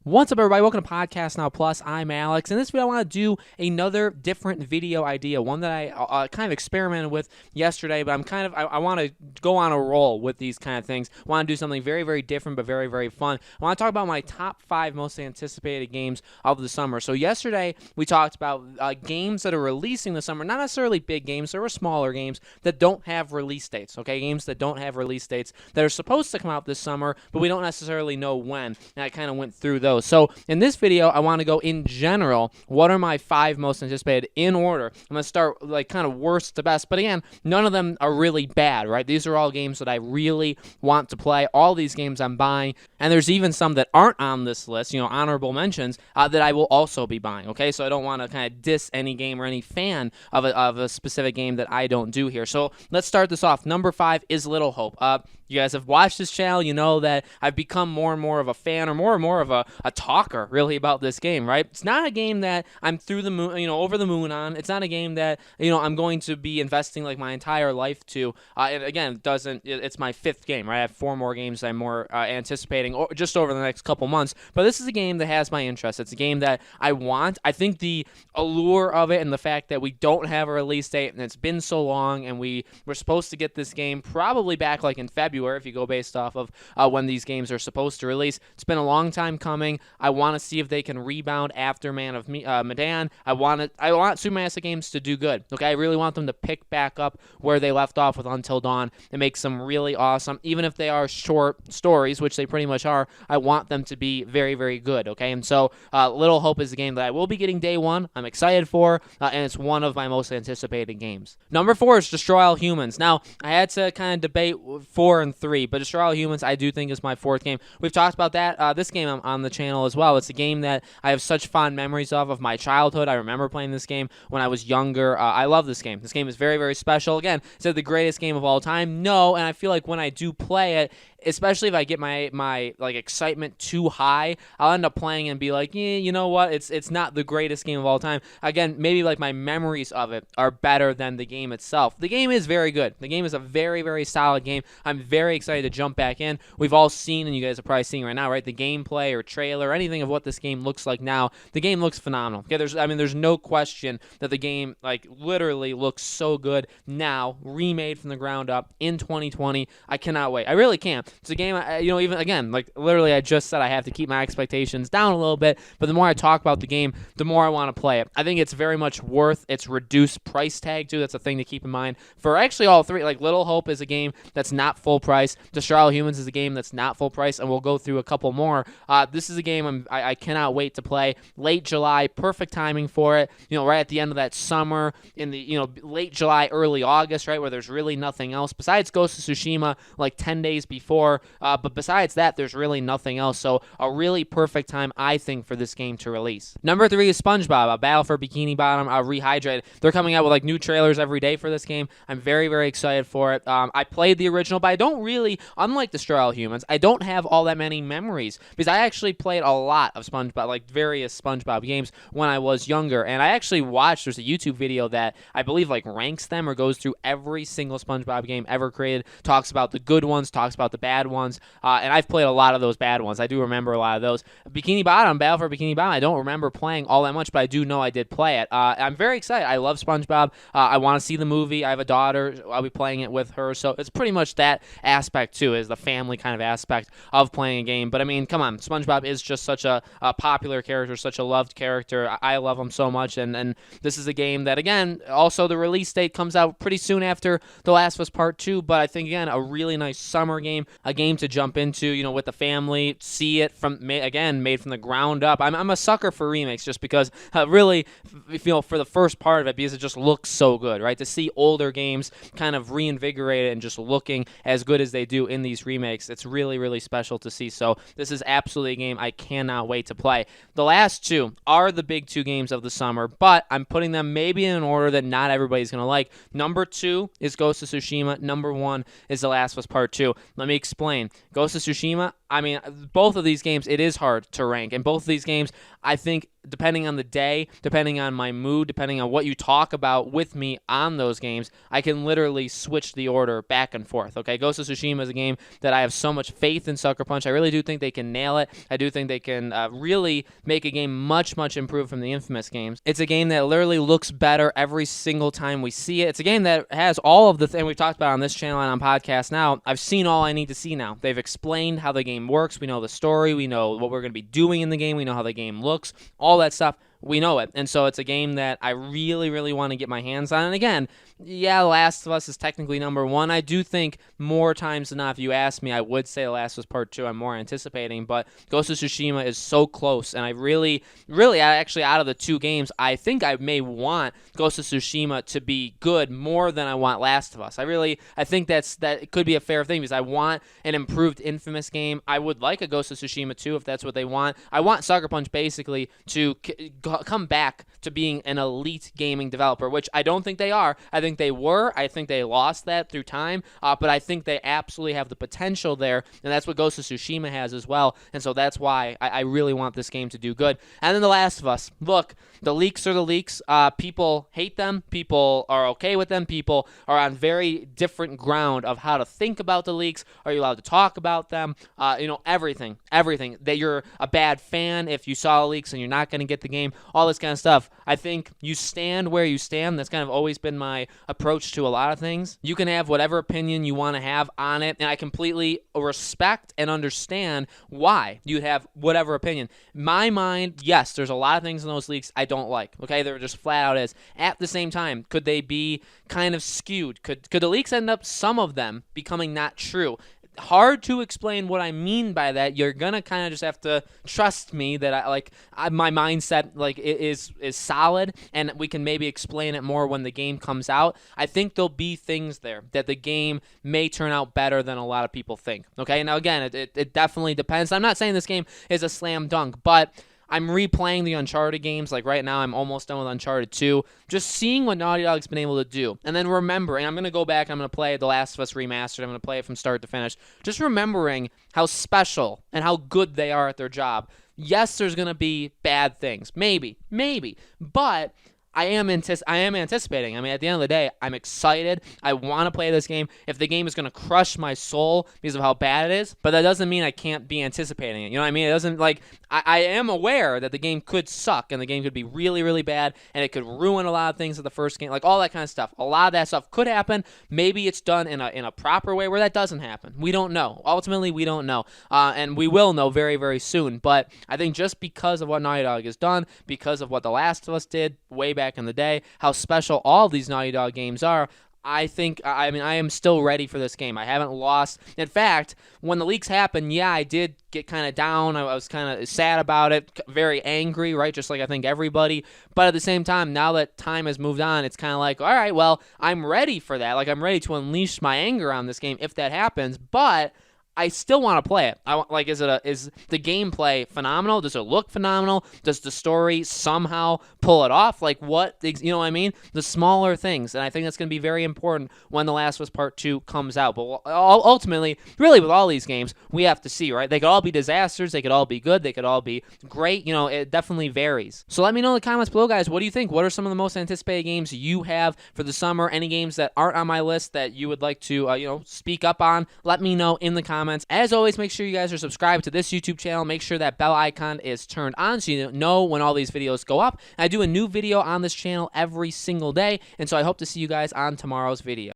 What's up, everybody? Welcome to Podcast Now Plus. I'm Alex. In this video, I want to do another different video idea, one that I kind of experimented with yesterday, but I want to go on a roll with these kind of things. I want to do something very, very different, but very, very fun. I want to talk about my top 5 most anticipated games of the summer. So yesterday, we talked about games that are releasing this summer, not necessarily big games, there were smaller games that don't have release dates, okay? Games that don't have release dates that are supposed to come out this summer, but we don't necessarily know when, and I kind of went through those. So in this video, I want to go in general, what are my 5 most anticipated in order. I'm going to start like kind of worst to best, but again, none of them are really bad, right? These are all games that I really want to play. All these games I'm buying, and there's even some that aren't on this list, honorable mentions, that I will also be buying, okay? So I don't want to kind of diss any game or any fan of a specific game that I don't do here. So let's start this off. Number 5 is Little Hope. You guys have watched this channel, you know that I've become more and more of a fan, or more and more of a talker, really, about this game, right? It's not a game that I'm through the moon, over the moon on. It's not a game that, I'm going to be investing like my entire life to. And again, it's my 5th game, right? I have 4 more games I'm more anticipating just over the next couple months. But this is a game that has my interest. It's a game that I want. I think the allure of it and the fact that we don't have a release date and it's been so long, and we're supposed to get this game probably back like in February, if you go based off of when these games are supposed to release. It's been a long time coming. I want to see if they can rebound after Man of Medan. I want Supermassive Games to do good. Okay, I really want them to pick back up where they left off with Until Dawn and make some really awesome, even if they are short stories, which they pretty much are. I want them to be very, very good. Okay, and so Little Hope is a game that I will be getting day one. I'm excited for, and it's one of my most anticipated games. Number 4 is Destroy All Humans. Now, I had to kind of debate 4 and 3, but Destroy All Humans I do think is my 4th game. We've talked about that this game on the channel as well. It's a game that I have such fond memories of my childhood. I remember playing this game when I was younger. I love this game. This game is very, very special. Again, is it the greatest game of all time? No, and I feel like when I do play it, especially if I get my like excitement too high, I'll end up playing and be like, yeah, you know what? It's not the greatest game of all time. Again, maybe like my memories of it are better than the game itself. The game is very good. The game is a very, very solid game. I'm very excited to jump back in. We've all seen, and you guys are probably seeing right now, right? The gameplay or trailer, or anything of what this game looks like now. The game looks phenomenal. Okay, there's no question that the game like literally looks so good now, remade from the ground up in 2020. I cannot wait. I really can't. It's a game, even again, like literally I just said I have to keep my expectations down a little bit, but the more I talk about the game, the more I want to play it. I think it's very much worth its reduced price tag too. That's a thing to keep in mind for actually all 3. Like Little Hope is a game that's not full price. Destroy All Humans is a game that's not full price, and we'll go through a couple more. This is a game I cannot wait to play. Late July, perfect timing for it. Right at the end of that summer, in the late July, early August, right, where there's really nothing else besides Ghost of Tsushima, like 10 days before. But besides that, there's really nothing else. So a really perfect time, I think, for this game to release. Number 3 is SpongeBob, A Battle for Bikini Bottom, Rehydrated. They're coming out with like new trailers every day for this game. I'm very, very excited for it. I played the original, but I don't really, unlike Destroy All Humans, I don't have all that many memories, because I actually played a lot of SpongeBob, like various SpongeBob games when I was younger, and I actually watched, there's a YouTube video that I believe like ranks them or goes through every single SpongeBob game ever created, talks about the good ones, talks about the bad ones, and I've played a lot of those bad ones. I do remember a lot of those. Bikini Bottom, Battle for Bikini Bottom, I don't remember playing all that much, but I do know I did play it. I'm very excited. I love SpongeBob. I want to see the movie. I have a daughter. I'll be playing it with her, so it's pretty much that aspect too, is the family kind of aspect of playing a game. But I mean, come on, SpongeBob is just such a popular character, such a loved character. I love him so much, and this is a game that, again, also the release date comes out pretty soon after The Last of Us Part 2, but I think, again, a really nice summer game, a game to jump into, with the family, see it made from the ground up. I'm a sucker for remakes, just because really, for the first part of it, because it just looks so good, right? To see older games kind of reinvigorated and just looking as good as they do in these remakes, it's really, really special to see. So this is absolutely a game I cannot wait to play. The last 2 are the big 2 games of the summer, but I'm putting them maybe in an order that not everybody's going to like. Number 2 is Ghost of Tsushima. Number 1 is The Last of Us Part 2. Let me explain. Ghost of Tsushima, I mean, both of these games, it is hard to rank. And both of these games, I think, depending on the day, depending on my mood, depending on what you talk about with me on those games, I can literally switch the order back and forth. Okay, Ghost of Tsushima is a game that I have so much faith in Sucker Punch. I really do think they can nail it. I do think they can really make a game much, much improved from the Infamous games. It's a game that literally looks better every single time we see it. It's a game that has all of the things we've talked about on this channel and on podcast now. I've seen all I need to see now. They've explained how the game works. We know the story. We know what we're going to be doing in the game. We know how the game looks. All that stuff. We know it. And so it's a game that I really, really want to get my hands on. And again, yeah, The Last of Us is technically number one. I do think more times than not, if you ask me, I would say The Last of Us Part 2 I'm more anticipating. But Ghost of Tsushima is so close. And I really, actually, out of the two games, I think I may want Ghost of Tsushima to be good more than I want Last of Us. I think that it could be a fair thing because I want an improved Infamous game. I would like a Ghost of Tsushima too if that's what they want. I want Sucker Punch basically to come back to being an elite gaming developer, which I don't think they are. I think they were. I think they lost that through time, but I think they absolutely have the potential there, and that's what Ghost of Tsushima has as well, and so that's why I really want this game to do good. And then The Last of Us. Look, the leaks are the leaks. People hate them. People are okay with them. People are on very different ground of how to think about the leaks. Are you allowed to talk about them? Everything. That you're a bad fan if you saw the leaks and you're not going to get the game. All this kind of stuff. I think you stand where you stand. That's kind of always been my approach to a lot of things. You can have whatever opinion you want to have on it, and I completely respect and understand why you'd have whatever opinion. My mind, yes, there's a lot of things in those leaks I don't like. Okay, they're just flat out is. At the same time, could they be kind of skewed? Could the leaks end up, some of them, becoming not true? Hard to explain what I mean by that. You're gonna kind of just have to trust me that my mindset is solid, and we can maybe explain it more when the game comes out. I think there'll be things there that the game may turn out better than a lot of people think. Okay, now again, it definitely depends. I'm not saying this game is a slam dunk, but I'm replaying the Uncharted games. Like right now, I'm almost done with Uncharted 2. Just seeing what Naughty Dog's been able to do. And then remembering, I'm going to go back, I'm going to play The Last of Us Remastered. I'm going to play it from start to finish. Just remembering how special and how good they are at their job. Yes, there's going to be bad things. Maybe. But I am anticipating. I mean, at the end of the day, I'm excited. I want to play this game. If the game is going to crush my soul because of how bad it is, but that doesn't mean I can't be anticipating it. You know what I mean? It doesn't, I am aware that the game could suck and the game could be really, really bad and it could ruin a lot of things of the first game, all that kind of stuff. A lot of that stuff could happen. Maybe it's done in a proper way where that doesn't happen. We don't know. Ultimately, we don't know. And we will know very, very soon. But I think just because of what Naughty Dog has done, because of what The Last of Us did way back in the day, how special all these Naughty Dog games are, I am still ready for this game. I haven't lost. In fact, when the leaks happened, yeah, I did get kind of down. I was kind of sad about it, very angry, right? Just like I think everybody. But at the same time, now that time has moved on, it's kind of like, all right, well, I'm ready for that. I'm ready to unleash my anger on this game if that happens. But I still want to play it. Is the gameplay phenomenal? Does it look phenomenal? Does the story somehow pull it off? What, you know what I mean? The smaller things, and I think that's going to be very important when The Last of Us Part 2 comes out. But ultimately, really with all these games, we have to see, right? They could all be disasters. They could all be good. They could all be great. It definitely varies. So let me know in the comments below, guys. What do you think? What are some of the most anticipated games you have for the summer? Any games that aren't on my list that you would like to, speak up on? Let me know in the comments. As always, make sure you guys are subscribed to this YouTube channel. Make sure that bell icon is turned on so you know when all these videos go up. I do a new video on this channel every single day, and so I hope to see you guys on tomorrow's video.